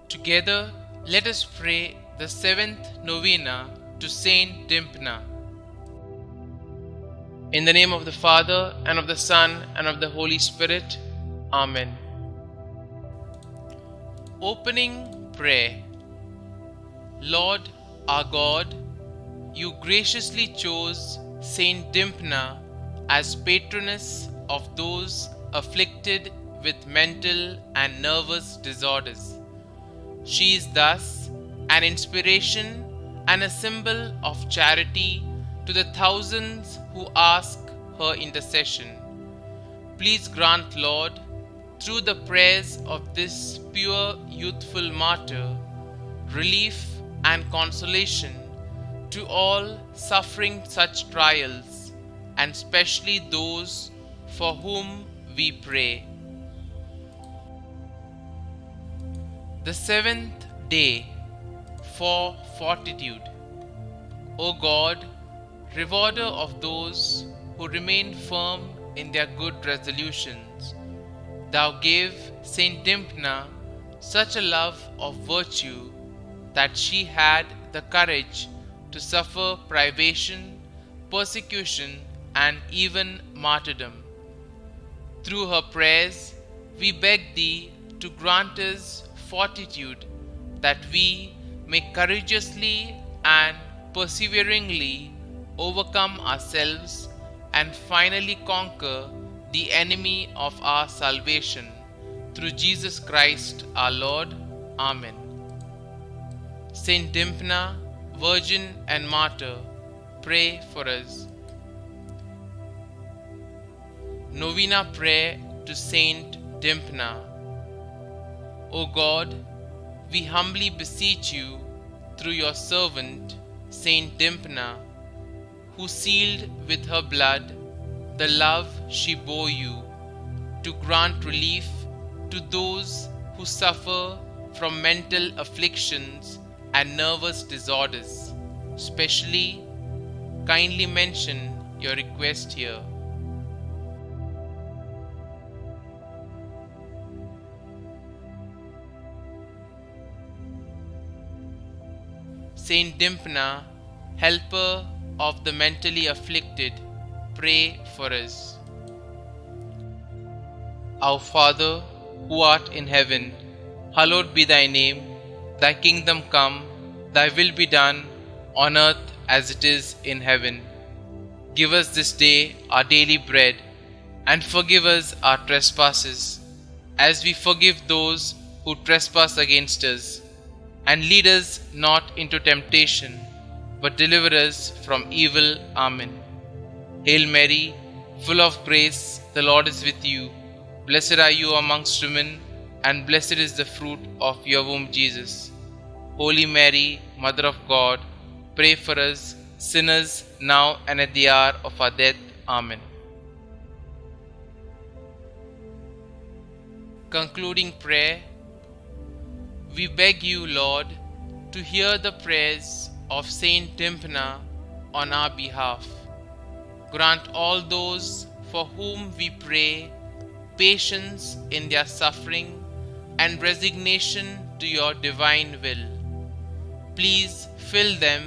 Together, let us pray the seventh novena to St Dymphna. In the name of the Father, and of the Son, and of the Holy Spirit. Amen. Opening Prayer. Lord our God, you graciously chose St Dymphna as patroness of those afflicted with mental and nervous disorders. She is thus an inspiration and a symbol of charity to the thousands who ask her intercession. Please grant, Lord, through the prayers of this pure youthful martyr, relief and consolation to all suffering such trials, and specially those for whom we pray. The seventh day, for fortitude. O God, rewarder of those who remain firm in their good resolutions, Thou gave St Dymphna such a love of virtue that she had the courage to suffer privation, persecution, and even martyrdom. Through her prayers, we beg Thee to grant us fortitude that we may courageously and perseveringly overcome ourselves and finally conquer the enemy of our salvation. Through Jesus Christ our Lord. Amen. Saint Dymphna, Virgin and Martyr, pray for us. Novena Prayer to Saint Dymphna. O God, we humbly beseech you through your servant Saint Dymphna, who sealed with her blood the love she bore you, to grant relief to those who suffer from mental afflictions and nervous disorders. Specially, kindly mention your request here. Saint Dymphna, helper of the mentally afflicted, pray for us. Our Father, who art in heaven, hallowed be thy name. Thy kingdom come, thy will be done, on earth as it is in heaven. Give us this day our daily bread, and forgive us our trespasses, as we forgive those who trespass against us. And lead us not into temptation, but deliver us from evil. Amen. Hail Mary, full of grace, the Lord is with you. Blessed are you amongst women, and blessed is the fruit of your womb, Jesus. Holy Mary, Mother of God, pray for us sinners, now and at the hour of our death. Amen. Concluding prayer. We beg you, Lord, to hear the prayers of Saint Dymphna on our behalf. Grant all those for whom we pray patience in their suffering and resignation to your divine will. Please fill them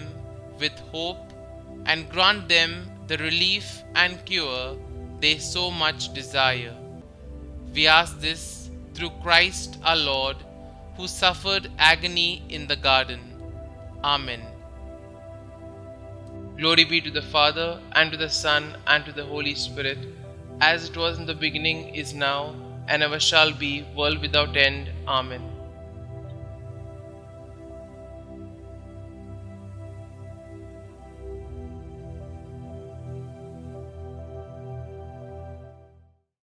with hope and grant them the relief and cure they so much desire. We ask this through Christ our Lord, who suffered agony in the garden. Amen. Glory be to the Father, and to the Son, and to the Holy Spirit, as it was in the beginning, is now, and ever shall be, world without end. Amen.